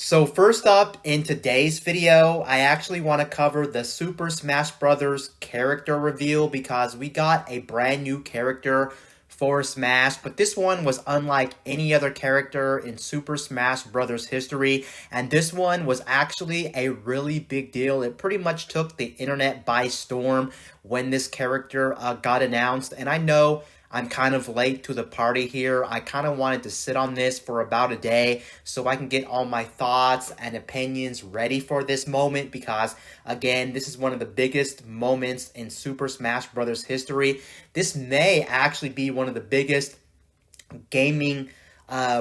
So first up, in today's video, I actually want to cover the Super Smash Bros. Character reveal because we got a brand new character for Smash, but this one was unlike any other character in Super Smash Bros. History, and this one was actually a really big deal. It pretty much took the internet by storm when this character got announced, and I know I'm kind of late to the party here. I kind of wanted to sit on this for about a day so I can get all my thoughts and opinions ready for this moment because, again, this is one of the biggest moments in Super Smash Bros. History. This may actually be one of the biggest gaming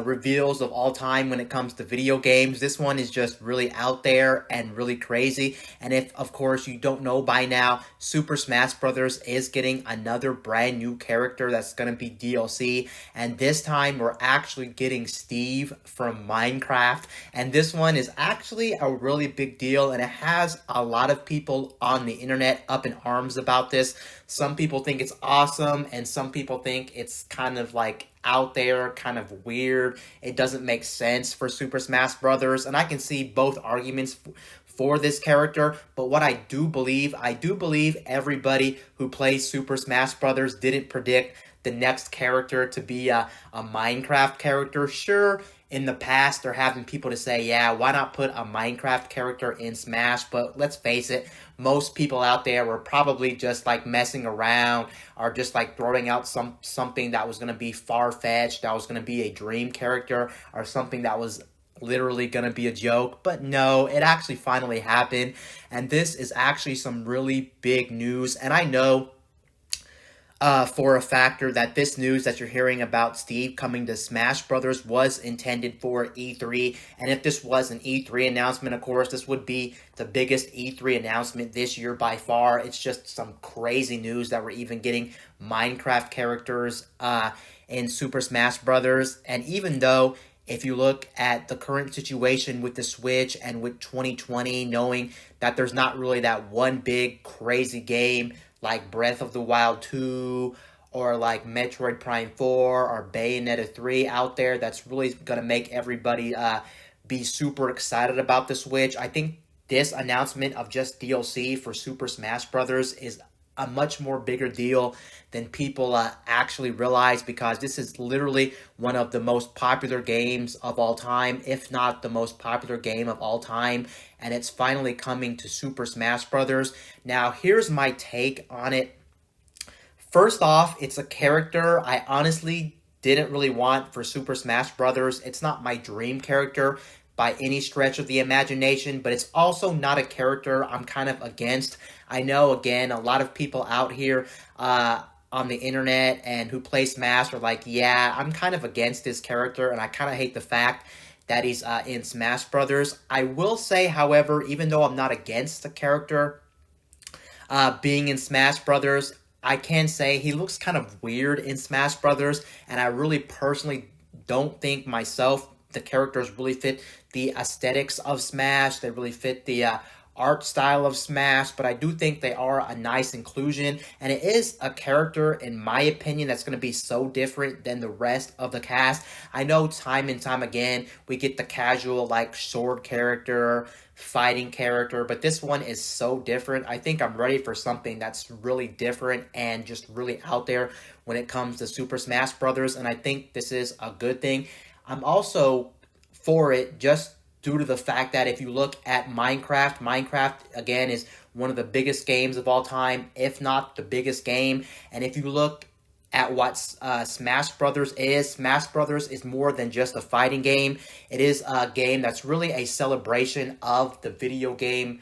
reveals of all time when it comes to video games. This one is just really out there and really crazy. And if, of course, you don't know by now, Super Smash Bros. Is getting another brand new character that's going to be DLC. And this time, we're actually getting Steve from Minecraft. And this one is actually a really big deal. And it has a lot of people on the internet up in arms about this. Some people think it's awesome. And some people think it's kind of like out there, kind of weird. It doesn't make sense for Super Smash Brothers, and I can see both arguments for this character. But what I do believe everybody who plays Super Smash Brothers didn't predict the next character to be a Minecraft character. Sure, in the past, they're having people to say, yeah, why not put a Minecraft character in Smash? But let's face it, most people out there were probably just like messing around or just like throwing out something that was going to be far-fetched, that was going to be a dream character or something that was literally going to be a joke. But no, it actually finally happened. And this is actually some really big news. And I know for a factor that this news that you're hearing about Steve coming to Smash Brothers was intended for E3. And if this was an E3 announcement, of course, this would be the biggest E3 announcement this year by far. It's just some crazy news that we're even getting Minecraft characters in Super Smash Brothers. And even though if you look at the current situation with the Switch and with 2020, knowing that there's not really that one big crazy game like Breath of the Wild 2 or like Metroid Prime 4 or Bayonetta 3 out there that's really going to make everybody be super excited about the Switch. I think this announcement of just DLC for Super Smash Bros. Is a much more bigger deal than people actually realize because this is literally one of the most popular games of all time, if not the most popular game of all time, and it's finally coming to Super Smash Bros. Now, here's my take on it. First off, it's a character I honestly didn't really want for Super Smash Bros. It's not my dream character by any stretch of the imagination, but it's also not a character I'm kind of against. I know, again, a lot of people out here on the internet and who play Smash are like, yeah, I'm kind of against this character, and I kind of hate the fact that he's in Smash Brothers. I will say, however, even though I'm not against the character being in Smash Brothers, I can say he looks kind of weird in Smash Brothers, and I really personally don't think myself the characters really fit the aesthetics of Smash. They really fit the art style of Smash, but I do think they are a nice inclusion, and it is a character, in my opinion, that's going to be so different than the rest of the cast. I know time and time again, we get the casual, like, sword character, fighting character, but this one is so different. I think I'm ready for something that's really different and just really out there when it comes to Super Smash Brothers, and I think this is a good thing. I'm also for it just due to the fact that if you look at Minecraft, again, is one of the biggest games of all time, if not the biggest game. And if you look at what Smash Brothers is more than just a fighting game. It is a game that's really a celebration of the video game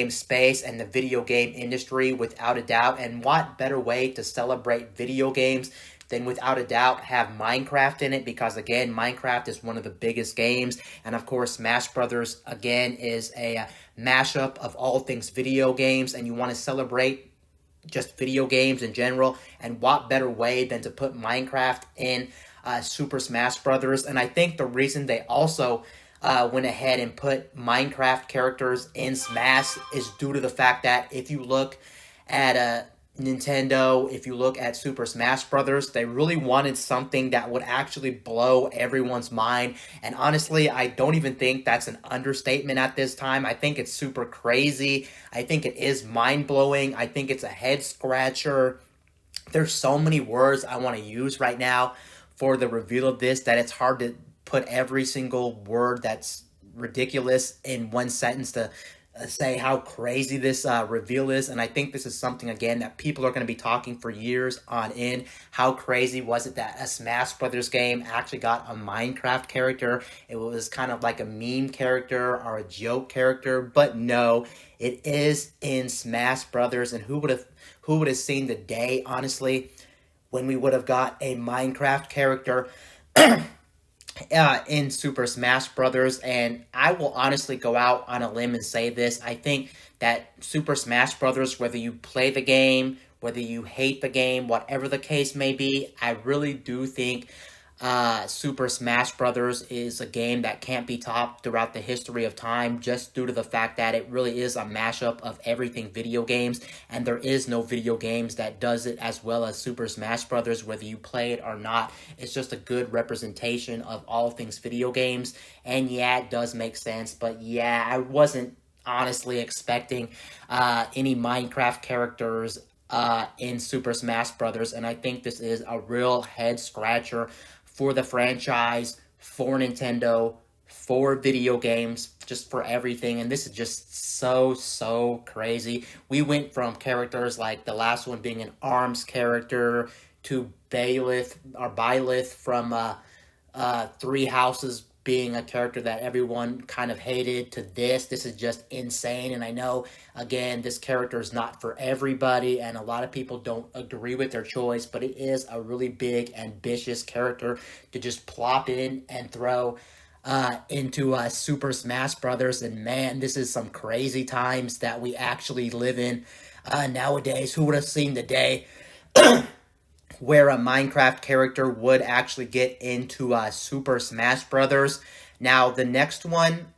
space and the video game industry, without a doubt. And what better way to celebrate video games than without a doubt have Minecraft in it, because again, Minecraft is one of the biggest games, and of course Smash Brothers again is a mashup of all things video games, and you want to celebrate just video games in general, and what better way than to put Minecraft in Super Smash Brothers. And I think the reason they also went ahead and put Minecraft characters in Smash is due to the fact that if you look at Nintendo, if you look at Super Smash Brothers, they really wanted something that would actually blow everyone's mind. And honestly, I don't even think that's an understatement at this time. I think it's super crazy. I think it is mind blowing. I think it's a head scratcher. There's so many words I want to use right now for the reveal of this that it's hard to put every single word that's ridiculous in one sentence to say how crazy this reveal is. And I think this is something, again, that people are going to be talking for years on end. How crazy was it that a Smash Brothers game actually got a Minecraft character? It was kind of like a meme character or a joke character, but no, it is in Smash Brothers. And who would have seen the day, honestly, when we would have got a Minecraft character in Super Smash Brothers? And I will honestly go out on a limb and say this. I think that Super Smash Brothers, whether you play the game, whether you hate the game, whatever the case may be, I really do think Super Smash Brothers is a game that can't be topped throughout the history of time, just due to the fact that it really is a mashup of everything video games, and there is no video games that does it as well as Super Smash Brothers, whether you play it or not. It's just a good representation of all things video games. And yeah, it does make sense, but yeah, I wasn't honestly expecting any Minecraft characters in Super Smash Brothers, and I think this is a real head scratcher for the franchise, for Nintendo, for video games, just for everything. And this is just so crazy. We went from characters like the last one being an ARMS character to Byleth from Three Houses being a character that everyone kind of hated, to this. This is just insane. And I know, again, this character is not for everybody, and a lot of people don't agree with their choice, but it is a really big, ambitious character to just plop in and throw into Super Smash Brothers. And man, this is some crazy times that we actually live in nowadays. Who would have seen the day where a Minecraft character would actually get into Super Smash Brothers? Now, the next one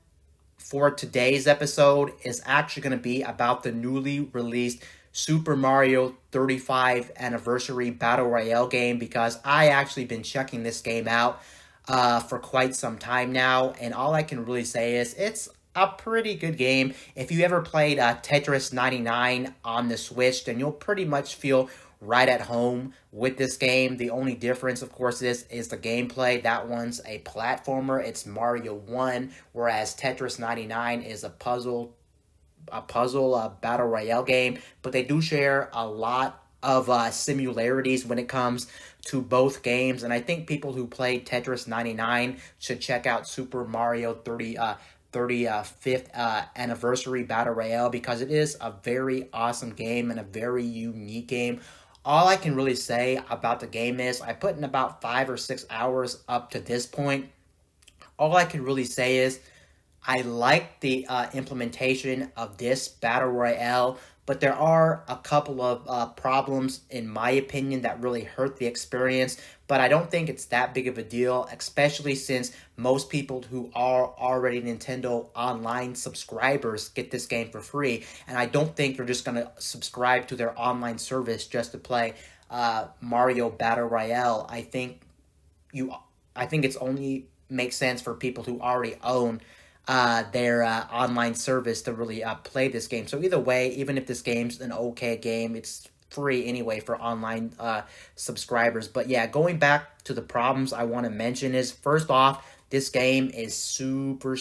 for today's episode is actually going to be about the newly released Super Mario 35 Anniversary Battle Royale game, because I actually been checking this game out for quite some time now, and all I can really say is it's a pretty good game. If you ever played Tetris 99 on the Switch, then you'll pretty much feel right at home with this game. The only difference, of course, is the gameplay. That one's a platformer. It's Mario 1, whereas Tetris 99 is a puzzle battle royale game. But they do share a lot of similarities when it comes to both games. And I think people who played Tetris 99 should check out Super Mario 35th Anniversary Battle Royale, because it is a very awesome game and a very unique game. All I can really say about the game is I put in about 5 or 6 hours up to this point. All I can really say is I like the implementation of this Battle Royale, but there are a couple of problems, in my opinion, that really hurt the experience. But I don't think it's that big of a deal, especially since most people who are already Nintendo Online subscribers get this game for free. And I don't think they're just going to subscribe to their online service just to play Mario Battle Royale. I think it's only makes sense for people who already own their online service to really play this game. So either way, even if this game's an okay game, it's free anyway for online subscribers. But yeah, going back to the problems I want to mention is, first off, this game is super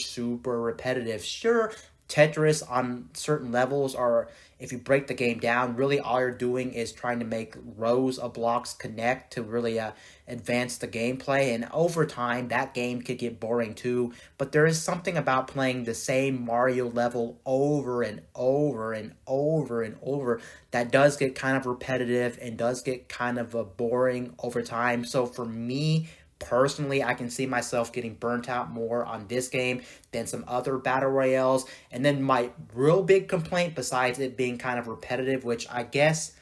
repetitive. Sure, Tetris on certain levels, or if you break the game down, really all you're doing is trying to make rows of blocks connect to really advance the gameplay. And over time, that game could get boring too. But there is something about playing the same Mario level over and over and over and over that does get kind of repetitive and does get kind of boring over time. So for me, personally, I can see myself getting burnt out more on this game than some other battle royales. And then my real big complaint, besides it being kind of repetitive, which I guess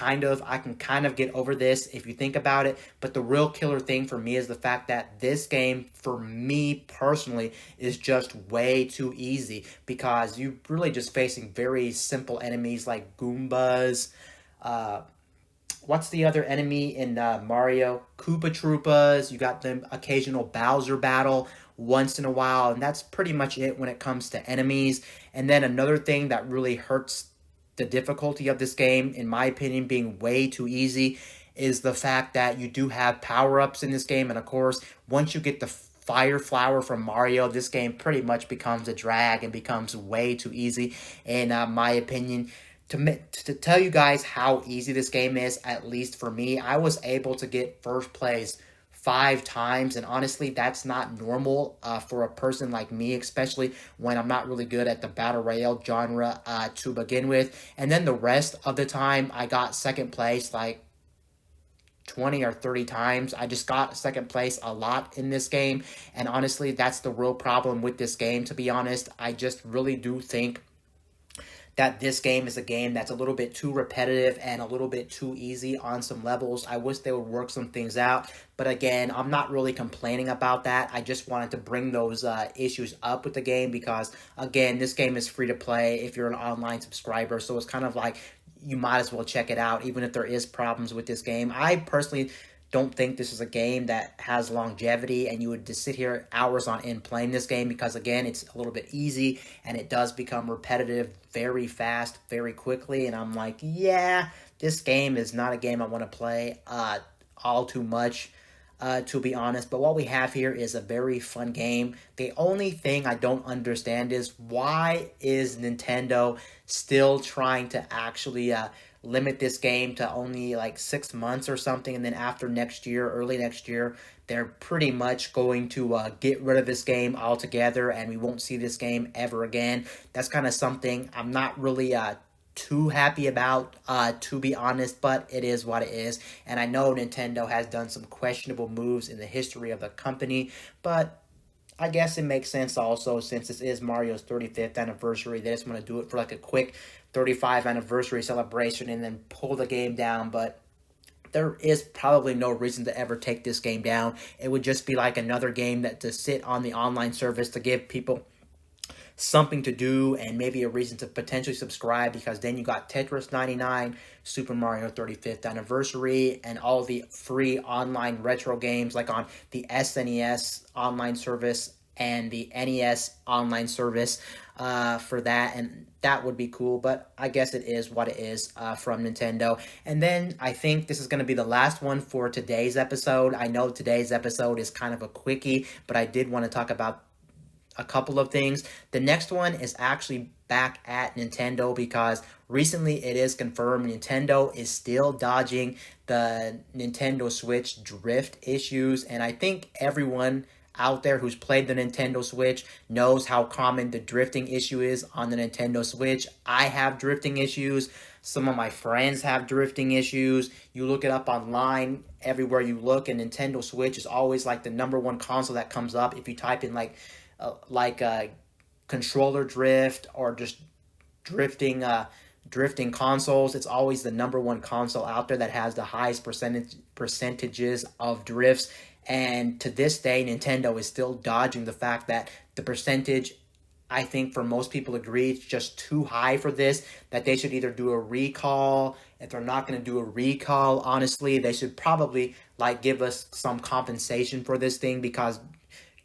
I can kind of get over this if you think about it, but the real killer thing for me is the fact that this game, for me personally, is just way too easy, because you're really just facing very simple enemies like Goombas, what's the other enemy in Mario? Koopa Troopas. You got the occasional Bowser battle once in a while, and that's pretty much it when it comes to enemies. And then another thing that really hurts the difficulty of this game, in my opinion, being way too easy, is the fact that you do have power-ups in this game, and of course, once you get the Fire Flower from Mario, this game pretty much becomes a drag and becomes way too easy, in my opinion. To tell you guys how easy this game is, at least for me, I was able to get first place 5 times, and honestly, that's not normal for a person like me, especially when I'm not really good at the battle royale genre to begin with. And then the rest of the time, I got second place like 20 or 30 times. I just got second place a lot in this game, and honestly, that's the real problem with this game, to be honest. I just really do think that this game is a game that's a little bit too repetitive and a little bit too easy on some levels. I wish they would work some things out. But again, I'm not really complaining about that. I just wanted to bring those issues up with the game because, again, this game is free to play if you're an online subscriber. So it's kind of like you might as well check it out, even if there is problems with this game. I personally don't think this is a game that has longevity and you would just sit here hours on end playing this game because, again, it's a little bit easy and it does become repetitive very fast, very quickly. And I'm like, yeah, this game is not a game I want to play all too much, to be honest. But what we have here is a very fun game. The only thing I don't understand is why is Nintendo still trying to actually limit this game to only like 6 months or something, and then after next year, early next year, they're pretty much going to get rid of this game altogether and we won't see this game ever again. That's kind of something I'm not really too happy about, to be honest, but it is what it is. And I know Nintendo has done some questionable moves in the history of the company, but I guess it makes sense also, since this is Mario's 35th anniversary. They just want to do it for like a quick 35th anniversary celebration and then pull the game down. But there is probably no reason to ever take this game down. It would just be like another game that to sit on the online service to give people something to do and maybe a reason to potentially subscribe, because then you got Tetris 99, Super Mario 35th anniversary, and all the free online retro games like on the SNES online service and the NES online service for that, and that would be cool. But I guess it is what it is from Nintendo. And then I think this is going to be the last one for today's episode. I know today's episode is kind of a quickie, but I did want to talk about a couple of things. The next one is actually back at Nintendo because recently it is confirmed Nintendo is still dodging the Nintendo Switch drift issues, and I think everyone out there who's played the Nintendo Switch knows how common the drifting issue is on the Nintendo Switch. I have drifting issues. Some of my friends have drifting issues. You look it up online, everywhere you look, and Nintendo Switch is always like the #1 console that comes up if you type in like controller drift or just drifting consoles. It's always the #1 console out there that has the highest percentages of drifts. And to this day, Nintendo is still dodging the fact that the percentage, I think for most people agree, it's just too high for this, that they should either do a recall. If they're not going to do a recall, honestly, they should probably like give us some compensation for this thing, because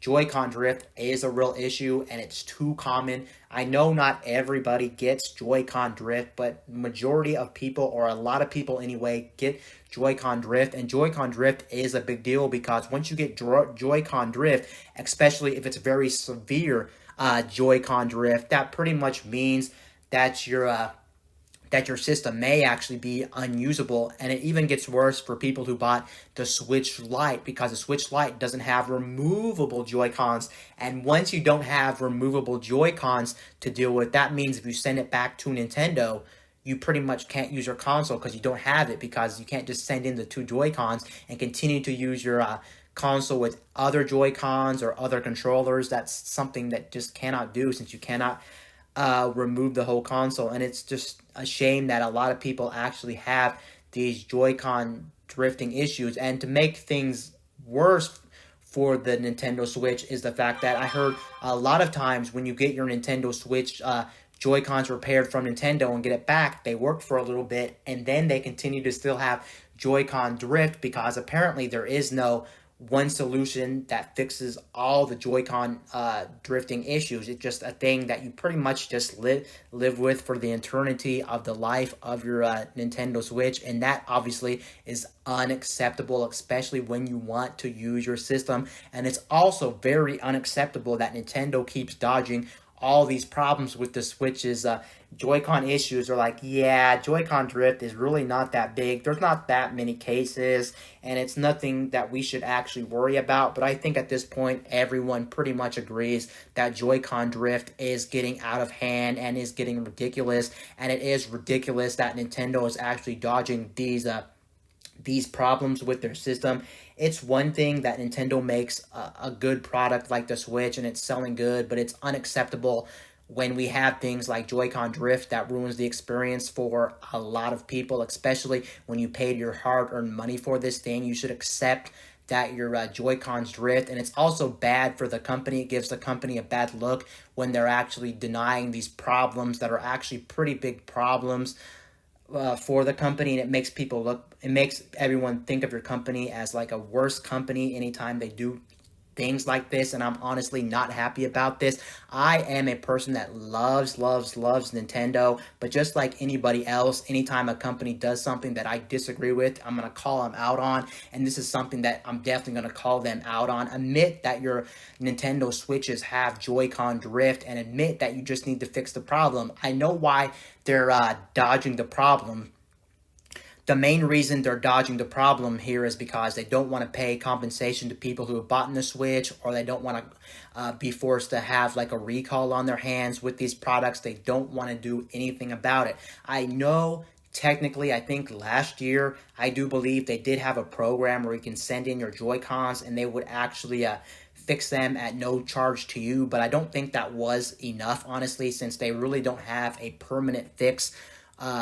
Joy-Con drift is a real issue and it's too common. I know not everybody gets Joy-Con drift, but majority of people, or a lot of people anyway, get Joy-Con drift. And Joy-Con drift is a big deal because once you get Joy-Con drift, especially if it's very severe Joy-Con drift, that pretty much means that your system may actually be unusable. And it even gets worse for people who bought the Switch Lite, because the Switch Lite doesn't have removable Joy-Cons. And once you don't have removable Joy-Cons to deal with, that means if you send it back to Nintendo, you pretty much can't use your console because you don't have it, because you can't just send in the 2 Joy-Cons and continue to use your console with other Joy-Cons or other controllers. That's something that just cannot do, since you cannot remove the whole console. And it's just a shame that a lot of people actually have these Joy-Con drifting issues. And to make things worse for the Nintendo Switch is the fact that I heard a lot of times when you get your Nintendo Switch Joy-Cons repaired from Nintendo and get it back. They worked for a little bit, and then they continue to still have Joy-Con drift because apparently there is no one solution that fixes all the Joy-Con drifting issues. It's just a thing that you pretty much just live with for the eternity of the life of your Nintendo Switch, and that obviously is unacceptable, especially when you want to use your system. And it's also very unacceptable that Nintendo keeps dodging all these problems with the Switch's Joy-Con issues. Are like, yeah, Joy-Con drift is really not that big. There's not that many cases, and it's nothing that we should actually worry about. But I think at this point, everyone pretty much agrees that Joy-Con drift is getting out of hand and is getting ridiculous. And it is ridiculous that Nintendo is actually dodging these problems with their system. It's one thing that Nintendo makes a good product like the Switch and it's selling good, but it's unacceptable when we have things like Joy-Con drift that ruins the experience for a lot of people, especially when you paid your hard-earned money for this thing. You should accept that your Joy-Cons drift, and it's also bad for the company. It gives the company a bad look when they're actually denying these problems that are actually pretty big problems for the company, and it makes everyone think of your company as like a worse company anytime they do things like this, and I'm honestly not happy about this. I am a person that loves Nintendo, but just like anybody else, anytime a company does something that I disagree with, I'm going to call them out on, and this is something that I'm definitely going to call them out on. Admit that your Nintendo Switches have Joy-Con drift, and admit that you just need to fix the problem. I know why they're dodging the problem. The main reason they're dodging the problem here is because they don't want to pay compensation to people who have bought in the Switch, or they don't want to be forced to have like a recall on their hands with these products. They don't want to do anything about it. I know technically, I think last year, I do believe they did have a program where you can send in your Joy-Cons and they would actually fix them at no charge to you, but I don't think that was enough, honestly, since they really don't have a permanent fix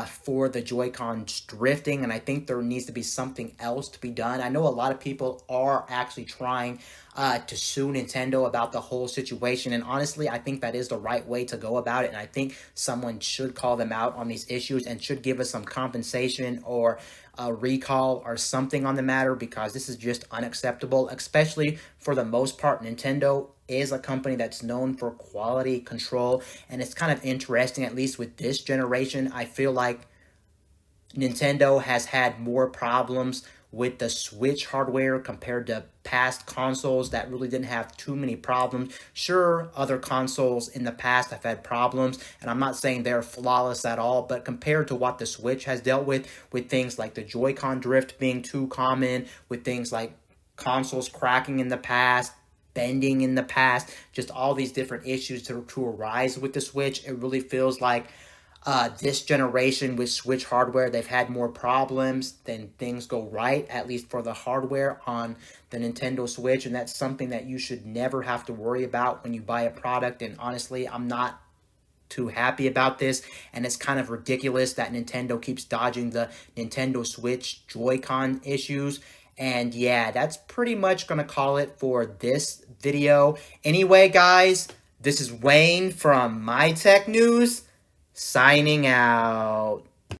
for the Joy-Con drifting, and I think there needs to be something else to be done. I know a lot of people are actually trying to sue Nintendo about the whole situation, and honestly, I think that is the right way to go about it, and I think someone should call them out on these issues and should give us some compensation or a recall or something on the matter, because this is just unacceptable, especially for the most part. Nintendo is a company that's known for quality control, and it's kind of interesting, at least with this generation, I feel like Nintendo has had more problems with the Switch hardware compared to past consoles that really didn't have too many problems. Sure, other consoles in the past have had problems, and I'm not saying they're flawless at all, but compared to what the Switch has dealt with things like the Joy-Con drift being too common, with things like consoles cracking in the past, bending in the past, just all these different issues to arise with the Switch, it really feels like this generation with Switch hardware, they've had more problems than things go right, at least for the hardware on the Nintendo Switch, and that's something that you should never have to worry about when you buy a product, and honestly, I'm not too happy about this, and it's kind of ridiculous that Nintendo keeps dodging the Nintendo Switch Joy-Con issues. And yeah, that's pretty much gonna call it for this video. Anyway, guys, this is Wayne from My Tech News, signing out.